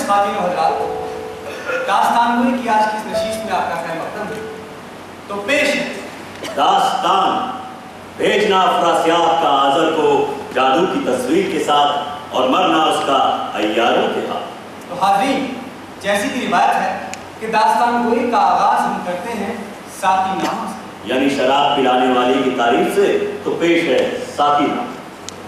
خواتین و حضرات، داستان گوئی کی آج کی اس نشست میں آپ کا خیر مقدم ہے۔ تو پیش ہے داستان بھیجنا افراسیاب کا آزر کو جادو کی تصویر کے ساتھ اور مرنا اس کا عیاروں کے ہاتھ۔ تو حاضرین، جیسی کی روایت ہے کہ داستان گوئی کا آغاز ہم کرتے ہیں ساقی نام سے، یعنی شراب پلانے والے کی تعریف سے، تو پیش ہے ساقی نام۔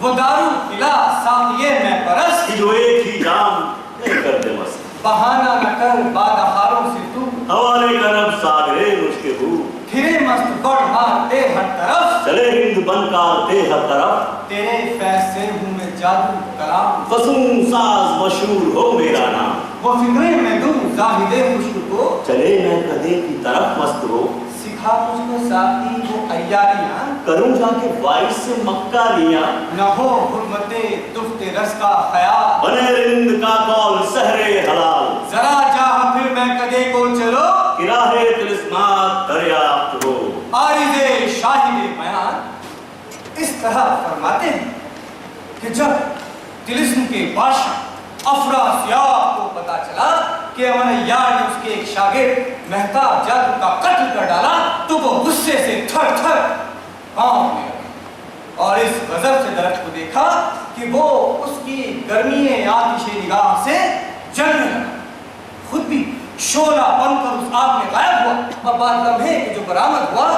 وہ دارو پلا ساقیے میں پرست، جو ایک ہی جام نہیں کر دے مست، بہانہ نہ کر بادہاروں سے تو، حوالے کر اب ساگرے مجھ کے ہو، پھرے مست بڑھ مارتے ہر طرف، چلے ہند بن کارتے ہر طرف، تیرے فیض سے ہوں میں جادو کلام، فسون ساز مشہور ہو میرا نام، وہ فکرے میں دوں زاہد خوشو کو، چلے میں کدے کی طرف مست ہو، سکھا مجھ کو ساقی وہ عیاریاں، کروں جا کے وائس سے مکہ لیاں، نہ ہو حرمت دفت رس کا خیال، بنے رند کا قول سحرے حلال، ذرا جہاں پھر میں کدے کو چلو، راہ تلسمات دریافت ہو، عارض شاہد بیان اس طرح فرماتے ہیں کہ جب طلسم کے بادشاہ افراسیاب کو پتا چلا کہ امر عیار نے اس کے ایک شاگرد مہتاب جادو کا قتل کر ڈالا تو وہ غصے سے تھر تھر کانپنے لگے اور اس غضب سے درخت کو دیکھا کہ وہ اس کی گرمی آتش نگاہ سے جلنے لگا، خود بھی شعلہ بن کر اس آگ میں غائب ہوا، اور بعد لمحے جو برآمد ہوا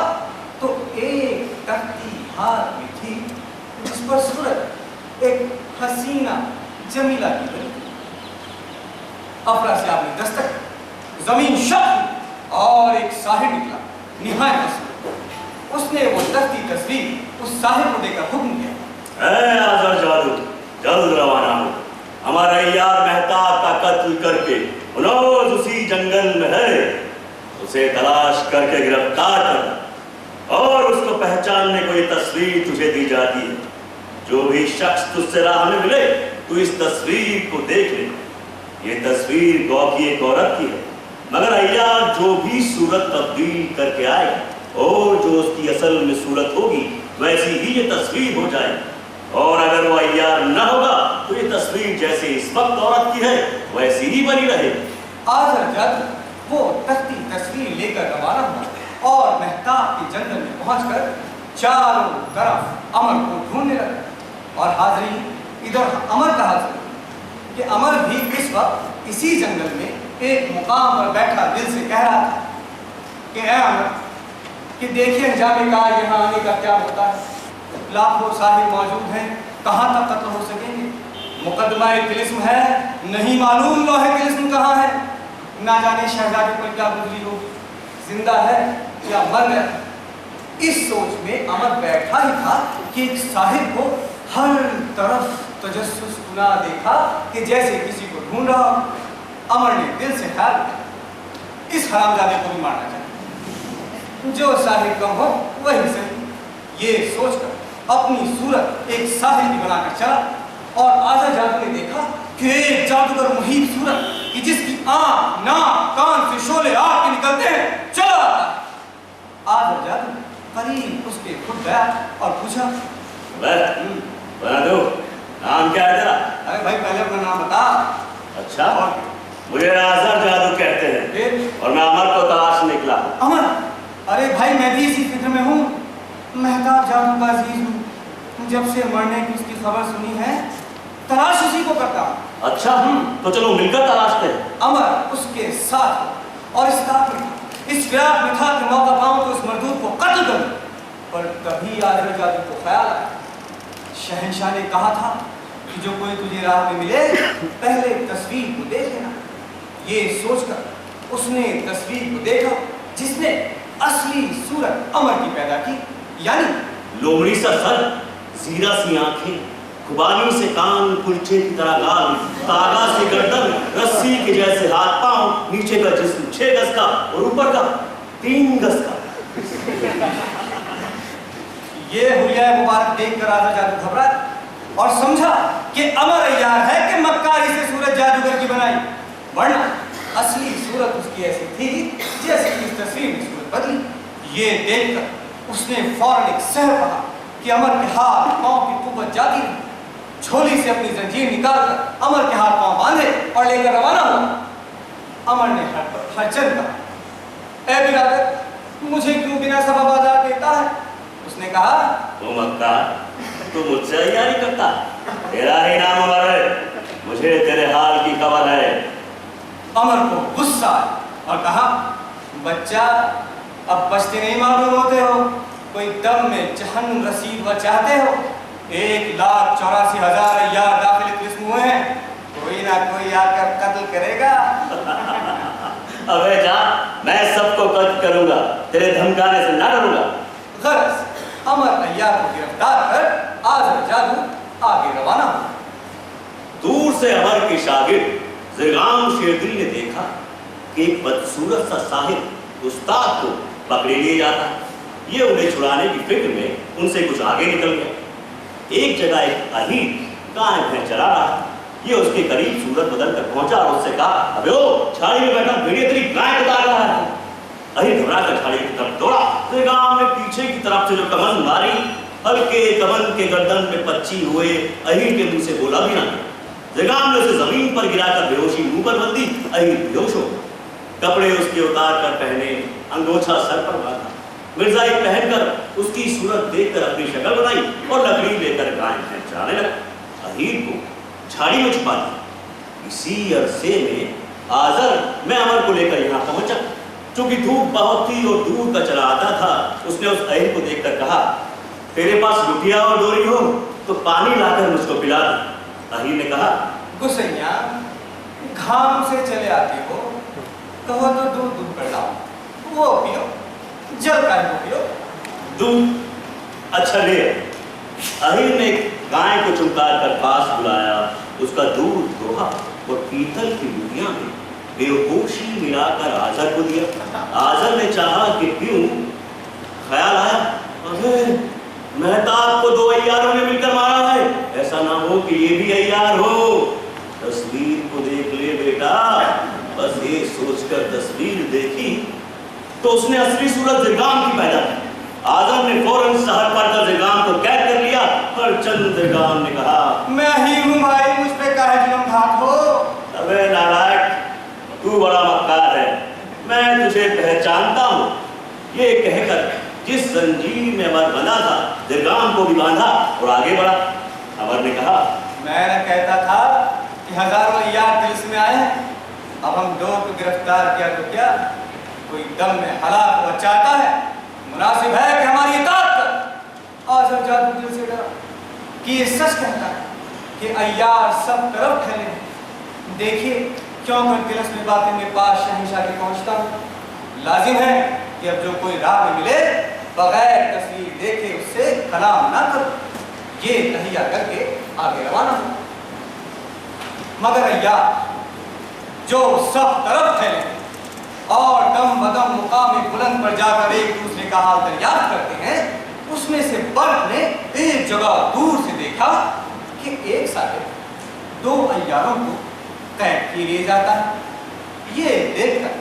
تو ایک تختی ہاتھ میں تھی جس پر صورت ایک حسینہ جمیلہ کی بنی۔ افراسیاب نے دستک، زمین شق اور ایک ساحر نکلا نہایت حسین، اس نے وہ تختی تصویر اس ساحر کو دے کر حکم کیا، اے آزر جادو جلد روانہ ہو، ہمارا یار مہتاب کا قتل کر کے انوز اسی جنگل میں ہے، اسے تلاش کر کے گرفتار کر اور اس کو پہچاننے کو یہ تصویر تجھے دی جاتی ہے، جو بھی شخص تجھ سے راہ میں ملے تو اس تصویر کو دیکھ لے، یہ تصویر گو کی ایک عورت کی ہے، مگر عیار جو بھی صورت تبدیل کر کے آئے اور جو اس کی اصل میں صورت ہوگی ویسی ہی یہ تصویر ہو جائے، اور اگر وہ عیار نہ ہوگا تو یہ تصویر جیسے اس وقت عورت کی ہے ویسی ہی بنی رہے۔ آزر جادو وہ تختی تصویر لے کر روانہ ہوا اور مہتاب کے جنگل میں پہنچ کر چاروں طرف امر کو ڈھونڈنے لگا، اور حاضرین ادھر امر کا حاضر کہ امر بھی اس وقت اسی جنگل میں ایک مقام پر بیٹھا دل سے کہہ رہا تھا کہ اے امر، کہ دیکھیں انجام کا یہاں آنے کا کیا ہوتا ہے، لاکھوں ساحر موجود ہیں، کہاں تک قتل ہو سکیں گے، مقدمہ طلسم ہے، نہیں معلوم لوح طلسم کہاں ہے، نہ جانے شہزادے پر کیا گزری ہو، زندہ ہے یا مر گیا۔ اس سوچ میں امر بیٹھا ہی تھا کہ ایک ساحر کو ہر طرف تجسس کنا دیکھا کہ جیسے کسی کو ڈھونڈ رہا ہو۔ امر نے دل سے خیال کیا اس حرامزادے کو بھی مارنا چاہیے، جو ساحر کم ہو وہی صحیح، یہ سوچ کر اپنی صورت ایک ساحر کی بنا کر چلا، اور آزر جادو نے دیکھا کہ ایک جادوگر محیط صورت کہ جس کی آنکھ ناک کان سے شعلے آگ کے نکلتے ہیں چلا آتا ہے۔ آزر جادو قریب اس کے خود گیا اور پوچھا، بنا دو، نام کیا ہے تیرا؟ ارے بھائی پہلے اپنا نام بتا۔ اچھا، مجھے آزر جادو کہتے ہیں اور میں امر کو تلاش نکلا ہوں۔ امر، ارے بھائی میں بھی اسی فکر میں ہوں، مہتاب جادو کا عزیز ہوں، جب سے مرنے کی اس کی خبر سنی ہے تلاش اسی کو کرتا ہوں۔ اچھا، تو چلو مل کر تلاشتے ہیں۔ امر اس کے ساتھ اور اس طاقت میں اس فراق میں تھا کہ موقع پاؤں تو اس مردود کو قتل کروں، پر تبھی آزر جادو کو خیال آیا، شہنشاہ نے کہا تھا کہ جو کوئی تجھے راہ میں ملے پہلے تصویر کو دیکھ لینا۔ یہ سوچ کر اس نے تصویر کو دیکھا جس نے اصلی صورت امر کی پیدا کی، یعنی لومڑی سا سر، زیرہ سی آنکھیں، خوبانی سے کان، کلچے کی طرح گال، تاگا سے گردن، رسی کے جیسے ہاتھ پاؤں، نیچے کا جسم 6 گز کا اور اوپر کا 3 گز کا۔ یہ حلیہ مبارک دیکھ کر آزر جادو گھبرا اور سمجھا کہ امر عیار ہے کہ مکاری سے صورت جادوگر کی بنائی، ورنہ اصلی صورت اس کی ایسی تھی جیسے کہ اس تصویر میں صورت بدلی۔ یہ دیکھ کر اس نے فوراً ایک سحر پڑھا کہ امر کے ہاتھ پاؤں کی قوت جاتی رہی، झोली से अपनी जंजीर निकालकर अमर के हाथ पांव बांधे और लेकर रवाना हुआ। अमर ने हरचंद कहा, ए बिरादर, मुझे क्यों बिना सबब आजाद देता है? उसने कहा, तुम अक्का, तू मुझसे अय्यारी करता, तेरा ही नाम अमर है, मुझे तेरे हाल की खबर है। अमर को गुस्सा और कहा, बच्चा, अब बचते नहीं मालूम होते हो, कोई दम में जहन्नुम रसीद व चाहते हो। 1,84,000 अय्यार दाखिल किस्म हुए हैं, कोई ना कोई आकर कत्ल करेगा। अबे जा, मैं सबको कत्ल करूंगा, तेरे धमकाने से ना डरूंगा। गरज अमर अय्यार को गिरफ्तार कर आजर जादू आगे रवाना हुआ। दूर से अमर के शागिर्द ज़िरगाम शेरदिल ने देखा कि एक बदसूरत सा साहिब उस्ताद को पकड़े लिए जाता है। ये उन्हें छुड़ाने की फिक्र में उनसे कुछ आगे निकल गया। एक जगह एक अहीर गाय भैंस चरा रहा है। ये उसके करीब सूरत बदल कर पहुंचा और उससे कहा, अबे ओ, झाड़ी में बैठा भेड़िया तेरी गाय को ताड़ रहा है। अहीर घबरा कर झाड़ी की तरफ दौड़ा। ज़िरगाम ने पीछे की तरफ से जो कमन मारी, हल्के कमन के गर्दन में पच्ची हुए अहीर के मुंह से बोला भी ना। ज़िरगाम ने उसे जमीन पर गिराकर बेहोशी मुंह पर बंदी। अहीर बेहोश हो, कपड़े उसके उतार कर पहने, अंगोछा सर पर बांधा, मिर्जाई पहनकर उसकी सूरत देखकर अपनी शक्ल बनाई और लकड़ी लेकर गाय भैंस चराने लगा। अहीर को झाड़ी में छुपा दिया। इसी अरसे में आजर मैं अमर को लेकर यहाँ पहुंचा। चूंकि धूप बहुत थी और दूर का चला आता था, उसने उस अहीर को देखकर कहा, तेरे पास लुटिया और डोरी हो तो पानी लाकर मुझको पिला दे। अहीर ने कहा, गुसैया, घाम से चले आते हो, कहो तो दूध कर लाओ, वो पियो, जल का ही पियो। दूध? अच्छा ले। अहीर ने गाय को चुमकार कर पास बुलाया, उसका दूध दोहा और पीतल की लुटिया में बेहोशी मिलाकर आजर को दिया। आजर ने चाहा कि पीऊं, ख्याल आया, अरे मेहताब को 2 अय्यारों ने मिलकर मारा है, ऐसा ना हो कि ये भी अय्यार हो। तस्वीर को देख ले बेटा। बस ये सोचकर तस्वीर देखी तो उसने असली सूरत ज़िरगाम की पैदा की। आजम ने फौरन शहर पर ज़िरगाम को कैद कर लिया। हरचंद ज़िरगाम ने कहा, मैं ही हूँ भाई, मुझ पे काहे जुल्म ढात हो? अबे नालायक, तू बड़ा मक्कार है, मैं तुझे पहचानता हूँ। ये कहकर जिस जंजीर में अमर बंधा था, ज़िरगाम को भी बांधा और आगे बढ़ा। अमर ने कहा, मैं न कहता था कि हजारों अय्यार तिलिस्म में आए हैं, अब हम 2 को गिरफ्तार किया तो क्या, कोई दम में हलाक हुआ चाहता है, मुनासिब है कि हमारी इताअत कर। आजर जादू दिल से डरा कि ये सच कहता है कि अय्यार सब तरफ फैले हैं। देखिए क्यों कर तिलिस्म बातें में पास शहंशाह के पहुंचता हूँ। लाजिम है कि अब जो कोई राह में मिले, बगैर तस्वीर देखे उससे कलाम ना करो। ये तहिया करके आगे रवाना हो। मगर अय्यार जो सब तरफ फैले और दम बदम मुकाम बुलंद पर जाकर एक दूसरे का हाल दरियाफ्त करते हैं, उसमें से बर्फ ने एक जगह दूर से देखा कि एक साहिब 2 अय्यारों को कैद किए ले जाता है। ये देखकर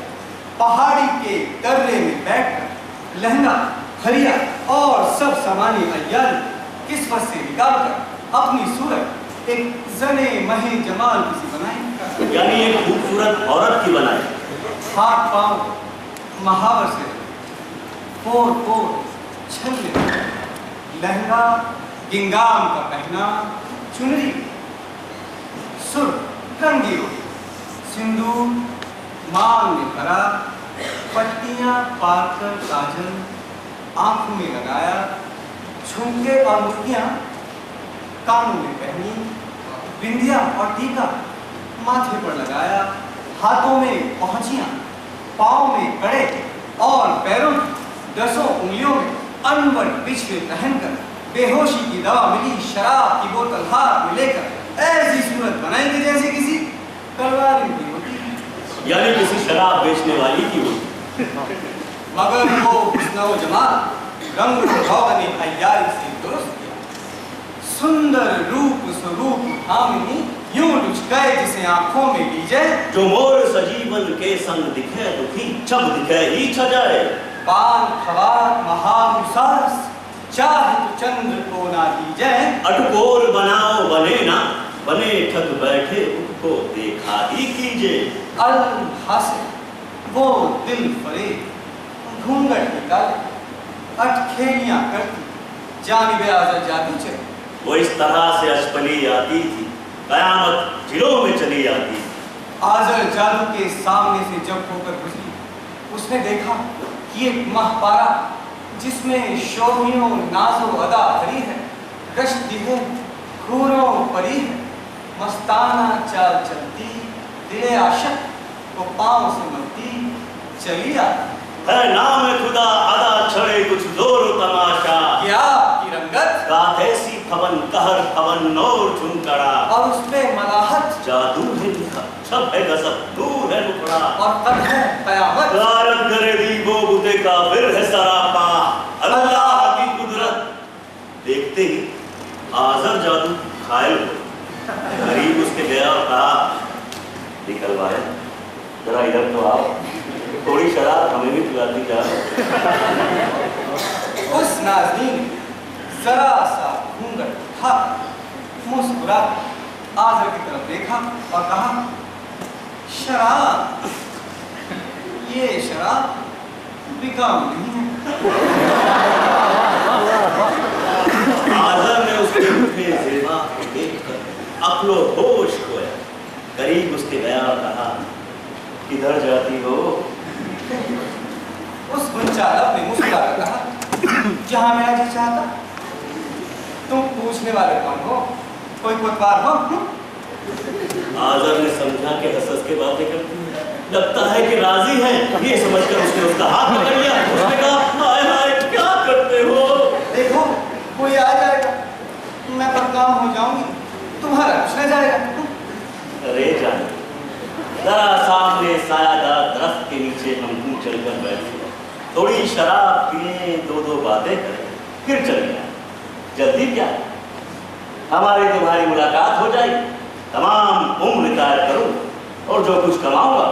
पहाड़ी के दर्रे में बैठकर लहंगा, हरिया और सब सामान्य अय्यार किस्मत से निकालकर अपनी सूरत एक जने महे जमाल की सी बनाई, यानी एक खूबसूरत औरत की बनाई। हाथ पांव महावर से पोर छलने, लहंगा गिंगाम का पहना, चुनरी सुर रंगी रोटी, सिंदूर मांग में भरा, पट्टियां पाकर काजल आंखों में लगाया, झुमके और मुर्गियां कानों में पहनी, बिंदिया और टीका माथे पर लगाया, हाथों में पहुंचियां, पाँव में कड़े और पैरों की 10 उंगलियों में अनवर पिछले पहनकर बेहोशी की दवा मिली शराब की बोतल हाथ में लेकर ऐसी सूरत बनाएंगे जैसे किसी तलवार की होती, यानी किसी शराब बेचने वाली की होती। मगर वो हुस्न जमाल रंग रोगनी अय्यारी से दुरुस्त किया। सुंदर रूप स्वरूप हामिनी यूं लुचकाए जिसे आंखों में लीजे, जो मोर सजीवन के संग दिखे दुखी छब दिखे ही छजाए, पान खवार महानुसारस चाहे तो चंद्र को ना कीजय। अटकोर बनाओ बने ना, बने ठग बैठे उसको देखा ही कीजिए। अल हासिल वो दिल फरेब घूंघट निकाले, अटखेलियां करती जानिबे आज़र जादू चले। वो इस तरह से अचपली आती थी, कयामत जिलों में चली आती। आज़र जादू के सामने से जब होकर गुजरी, उसने देखा कि एक महपारा जिसमें शोभियों नाजो अदा भरी है, गश्ती है खूरों परी है, मस्ताना चाल चलती दिले आशक को पाँव से मलती चली आती। है नाम खुदा अदा छड़े कुछ जोर तमाशा, क्या की रंगत गाथे सी फवन कहर फवन और झुमकड़ा, और उस पे मलाहत जादू है लिखा छप है गजब दूर है मुकड़ा, और कद है कयामत। गारत करे दी वो बुते का फिर है सरापा, अल्लाह की कुदरत। देखते ही आज़र जादू घायल हो, करीब उसके गया और कहा, निकलवाया जरा इधर तो आओ, थोड़ी शराब हमें भी पिला दी जाए। उस नाज़नीन जरा सा घूंघट उठा, मुस्कुरा आज़र की तरफ देखा और कहा, शराब, ये शराब बिकाऊ नहीं है। आज़र ने उसके मुखे ज़ेबा को देखकर अक्लो होश खोया, करीब उसके गया और कहा, किधर जाती हो? उस गुंचालक ने मुस्कुराकर कहा, जहाँ मेरा जी चाहता। तुम पूछने वाले कौन हो? कोई कोतवाल हो? आज़र ने समझा कि हंस के बातें करती है, लगता है कि राजी है। ये समझकर उसने उसका हाथ पकड़ लिया। उसने कहा, हाय हाय क्या करते हो? देखो कोई आ जाएगा, मैं बदनाम हो जाऊंगी, तुम्हारा कुछ न जाएगा। अरे जान, जरा सामने सायादार दरख्त के नीचे हम चलकर बैठे, थोड़ी शराब पिए, दो बातें करें, फिर चल गया। जल्दी क्या, हमारी तुम्हारी मुलाकात हो जाएगी, तमाम उम्र तैयार करूँ और जो कुछ कमाऊंगा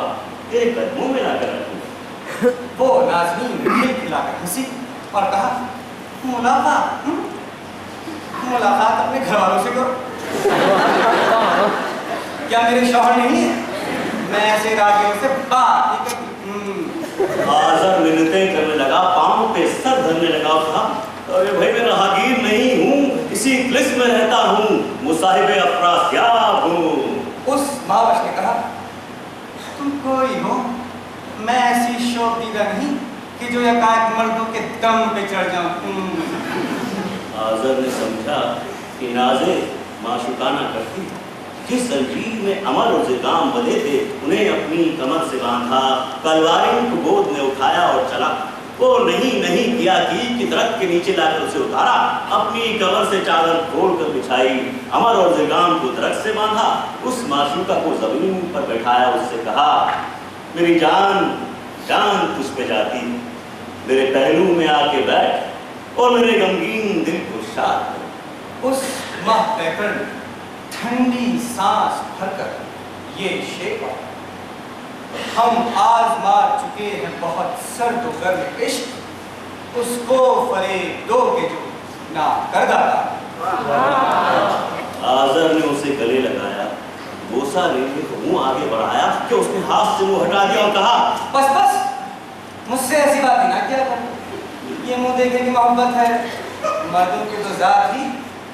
तेरे कदमों में ला कर रखूंगा। वो नाज़नीन खिलखिलाकर हंसी और कहा, मुलाकात? मुलाकात अपने घर वालों से करो। क्या मेरे शौहर नहीं है? मैं ऐसे रागियों से बात नहीं करती। आज़र मिन्नतें करने लगा, पाँव पे सर धरने लगा और कहा, अरे भाई मैं राहगीर नहीं हूँ, इसी क्लिस में रहता हूँ, मुसाहिबे अफरासियाब हूँ। उस महावश ने कहा, तुम कोई हो? मैं ऐसी शौकीदा नहीं कि जो एकाएक मर्दों के दम पे चढ़ जाऊं। आज़र ने समझा कि नाज़े माशुकाना करती, जिस जंजीर में अमर और ज़िगाम बंधे थे उन्हें अपनी कमर से बांधा, तलवारें को गोद में उठाया और चला। वो नहीं किया कि दरख्त के नीचे लाकर उसे उतारा, अपनी कमर से चादर खोल कर बिछाई, अमर और ज़िगाम को दरख्त से बांधा, उस माशूका को जमीन पर बैठाया, उससे कहा, मेरी जान तुझ पे जाती, मेरे पहलू में आके बैठ और मेरे गमगीन दिल को शाद कर। उस महतकर ठंडी सांस भरकर ये शेर पढ़ा, हम आजमा चुके हैं बहुत सर्द व गर्म इश्क, उसको फरेब दो के जो ना करदा था। आज़र ने उसे गले लगाया, बोसा लेने को मुंह आगे बढ़ाया कि उसने हाथ से मुंह हटा दिया और कहा, बस मुझसे ऐसी बातें ना किया कर, ये मुंह देखने की मोहब्बत है, मर्दों की तो जात ही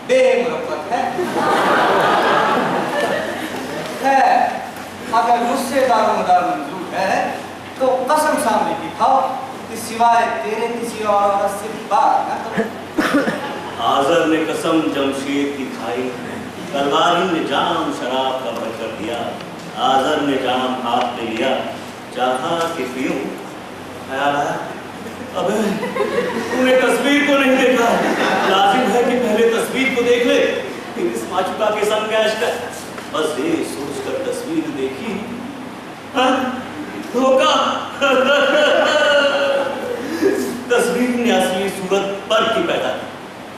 बेमुरब्बत है। अगर मुझसे दारोमदार मंजूर है तो कसम सामने की खाओ कि सिवाय तेरे किसी और औरत से भी बात न करो। आज़र ने कसम जमशेद की खाई, तलवारी ने जाम शराब का भर कर दिया। आज़र ने जाम हाथ में लिया, चाहा कि पीऊं, ख्याल आया, अबे तूने तस्वीर को नहीं देखा, लाजिम है कि पहले तस्वीर को देख ले, फिर इस माचुका के संग कैश कर। बस ये सोचकर तस्वीर देखी, धोखा। तस्वीर ने असली सूरत पर की पैदा की।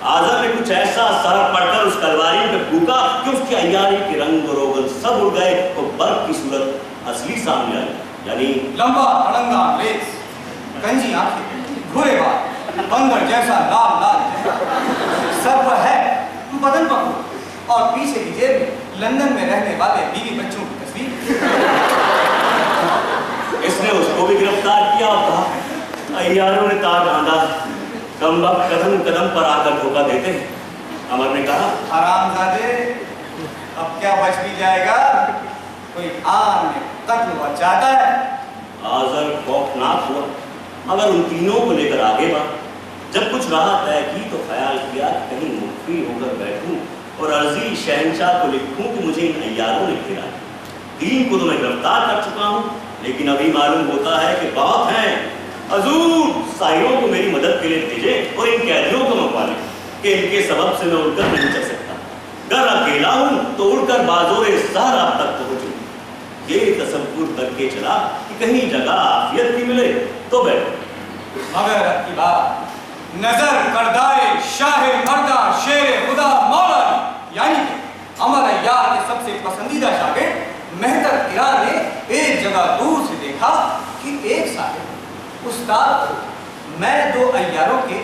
आज़र ने कुछ ऐसा सर पड़कर उस तलवारी पे फूका कि उसकी अय्यारी के रंग रोगन सब उड़ गए, तो बर्फ की सूरत असली सामने आई, यानी लंबा अड़ंगा लेस, गंजी आंखें, भूरे बाल, बंदर जैसा लाल सर पर है बदन पकड़ और पीछे की जेब में लंदन में रहने वाले बीवी बच्चों की तस्वीर। इसने उसको भी गिरफ्तार किया और कहा अय्यारों ने तार बांधा, कम वक्त कदम कदम पर आकर धोखा देते हैं। अमर ने कहा हरामजादे, अब क्या बच भी जाएगा? कोई आम में कत्ल हुआ चाहता है। आजर खौफनाक हुआ, मगर उन तीनों को लेकर आगे बढ़ा। जब कुछ राह तय की तो ख्याल किया कहीं मुख्फी होकर बैठूं और अर्जी शहंशाह को लिखूं कि मुझे इन अय्यारों ने घेरा। 3 को तो मैं गिरफ्तार कर चुका हूं, लेकिन अभी मालूम होता है कि बहुत हैं। हजूर साहिरों को मेरी मदद के लिए भेजे और इन कैदियों को मंगवा लें कि इनके सबब से मैं उड़कर नहीं चल सकता। अगर अकेला हूं तो उड़कर बाज़ोरे सहरा तक पहुंचूं। ये तसव्वुर करके चला कि कहीं जगह आफियत की मिले तो बैठो। मगर अब की बात नजर करदाए शाह मर्दा शेर खुदा मौला यानी कि अमर अय्यार के सबसे पसंदीदा शागिर्द मेहतर ईरान ने एक जगह दूर से देखा कि एक साहिब उस्ताद को मैं 2 अय्यारों के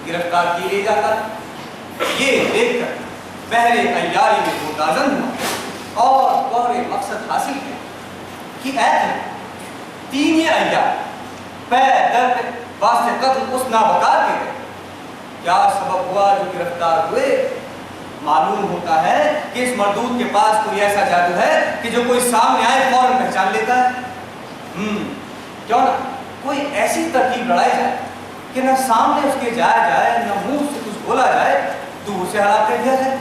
गिरफ्तार किए ले जाता। ये देखकर पहले अय्यारी में मुताज़न हुआ और गौरे मकसद हासिल किया कि ऐसे 3 अय्यार पैदल वास्ते कत्ल उस नाबकार के गए। क्या सबब हुआ जो गिरफ्तार हुए? मालूम होता है कि इस मरदूद के पास कोई ऐसा जादू है कि जो कोई सामने आए फौरन पहचान लेता है। क्यों ना कोई ऐसी तरकीब लड़ाई जाए कि न सामने उसके जाया जाए, न मुंह से कुछ बोला जाए, दूर से हलाक कर दिया जाए।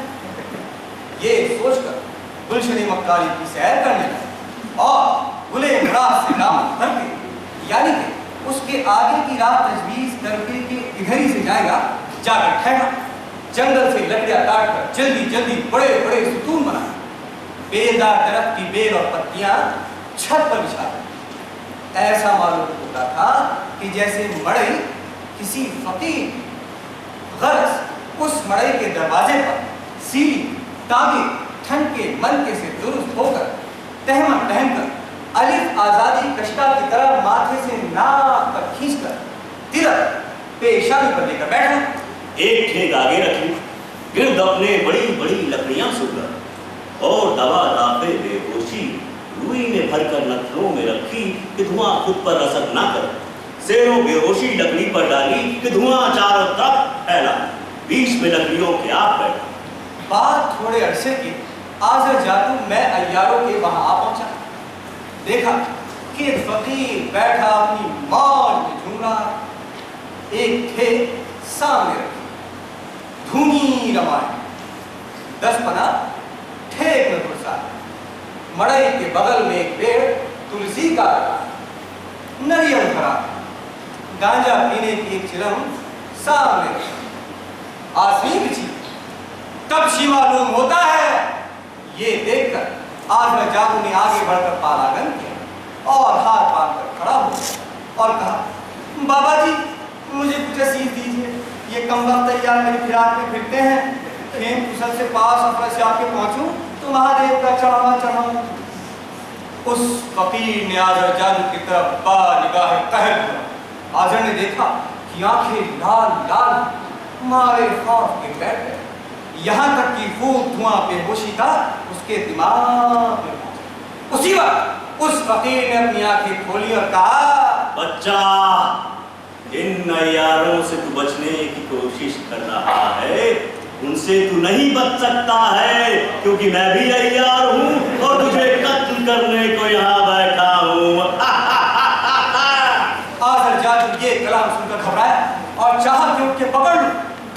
ये सोचकर गुलशन मक्कारी की सैर करने लगा और गुले मुराद से नाम करके यानी कि उसके आगे की राह तजवीज़ करके कि इधर ही से जाएगा, जाकर ठहरा। जंगल से लकड़ियां काटकर जल्दी जल्दी बड़े बड़े सुतून बना, बेलदार दरख्त की बेल और पत्तियां छत पर बिछा दी। ऐसा मालूम होता था कि जैसे मड़ई किसी फकीर, गरज उस मड़ई के दरवाजे पर सीढ़ी तागे ठनके मनके से दुरुस्त होकर तहमत पहनकर अलिफ आजादी कशिका की तरह माथे से नाक तक खींचकर तिलक पेशानी पर लेकर बैठा। एक ठेग आगे रखी, गिर्द अपने बड़ी बड़ी लकड़ियां सुनकर और दवा दाफे बेहोशी रुई में भरकर नथनों में रखी कि धुआं खुद पर असर ना करे। सेरों बेहोशी लकड़ी पर डाली कि धुआं चारों तरफ फैला। बीच में लकड़ियों के आप बैठा। बात थोड़े अरसे की आजर जातू मैं अय्यारों के वहां आ पहुंचा। देखा कि एक फकीर बैठा अपनी मौज में झूम रहा। एक थे सामने रखी धुनी रमाए 10 पना ठेक में घुसा। मड़ई के बगल में एक पेड़ तुलसी का लगा, नरियल खड़ा, गांजा पीने की एक चिलम सामने आसमी बिछी। तब शी मालूम होता है। ये देखकर आज जादू ने आगे बढ़कर पालागन किया और हाथ बांधकर खड़ा हो गया और कहा, बाबा जी मुझे कुछ असीस दीजिए। ये कम वक्त तैयार मेरी फिराक में फिरते हैं। खेम कुशल से पास अफर से आके पहुंचूं तो महादेव का चढ़ावा चढ़ाऊं। उस फकीर ने आजर जादू की तरफ बानिगाह कहर हुआ। आजर ने देखा कि आंखें लाल लाल मारे खौफ के बैठ गए। यहाँ तक कि खूब धुआं बेहोशी का उसके दिमाग में पहुंचा। उसी वक्त उस फकीर ने अपनी आंखें खोली और कहा, बच्चा इन अय्यारों से तू बचने की कोशिश कर रहा है, उनसे तू नहीं बच सकता है, क्योंकि मैं भी अय्यार हूं और तुझे कत्ल करने को यहाँ बैठा हूं। आजर जादू ये कलाम सुनकर घबराया और चाहा कि उठ के पकड़ लूं,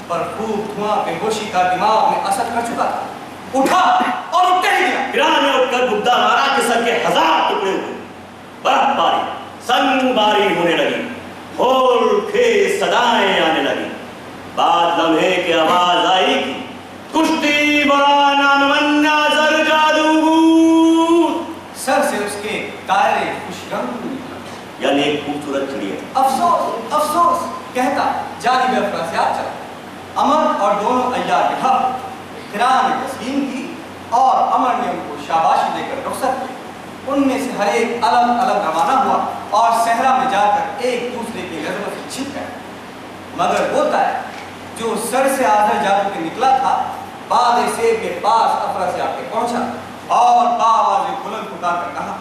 पर खूब धुआं बेहोशी का दिमाग में असर कर चुका था। उठा और उठते ही गिरा। गिरा में उठकर बुद्धा मारा के सर के 1000 टुकड़े हुए। बर्फबारी संगबारी होने लगी, होल खे सदाएं आने लगी। बाद लम्हे की आवाज आई कि कुश्ती बराना मन्ना जर जादू। सर से उसके तारे खुशरंग यानी एक खूबसूरत चिड़िया। अफसोस अफसोस कहता जानिब अफरा से आप चला। अमर और दोनों अय्यार बिठा किराम ने तस्लीम की और अमर ने उनको शाबाशी देकर रुखसत की। उनमें से हर एक अलग अलग रवाना हुआ और सहरा में जाकर एक दूसरे की नजरों से छिप गए। मगर वो ताया जो सर से आजर जादू के निकला था बादे सेब के पास अफरा से आके पहुंचा और बाआवाज़ बुलंद पुकार कर कहा,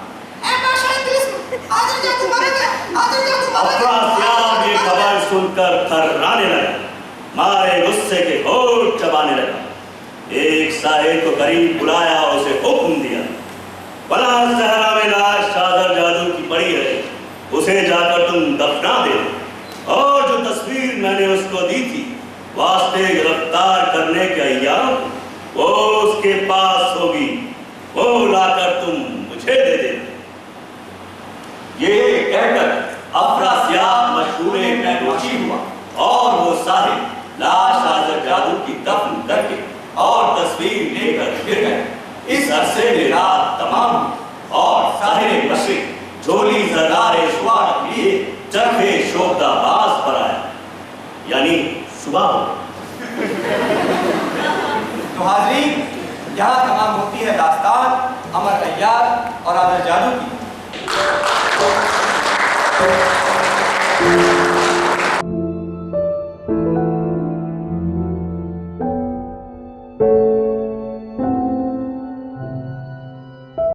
ऐ बादशाह तिलिस्म, आदर जादू मारा गया, आदर जादू मारा गया। अफरासियाब ये खबर सुनकर थर्राने लगा, मारे गुस्से के होठ चबाने लगा। एक साहिब को करीब बुलाया और उसे हुक्म दिया, फला सहरा में लाश चादर जादू की पड़ी है, उसे जाकर तुम दफना दे, और जो तस्वीर मैंने उसको दी थी वास्ते गिरफ्तार करने के अय्याम, वो उसके पास होगी, वो लाकर तुम मुझे दे देना। ये कहकर अफरासियाब मशहूरे पैरोची हुआ और वो साहिब लाश चादर जादू की दफन करके और तस्वीर लेकर गिर गए। इस अरसे में रात तमाम हुई और साहिब मशरिक झोली जरदारे शुआर लिए चरखे शोभदा बाज पर आया, यानी सुबह हो। तो हाज़रीन, यहाँ तमाम होती है दास्तान अमर अय्यार और आदर जादू की।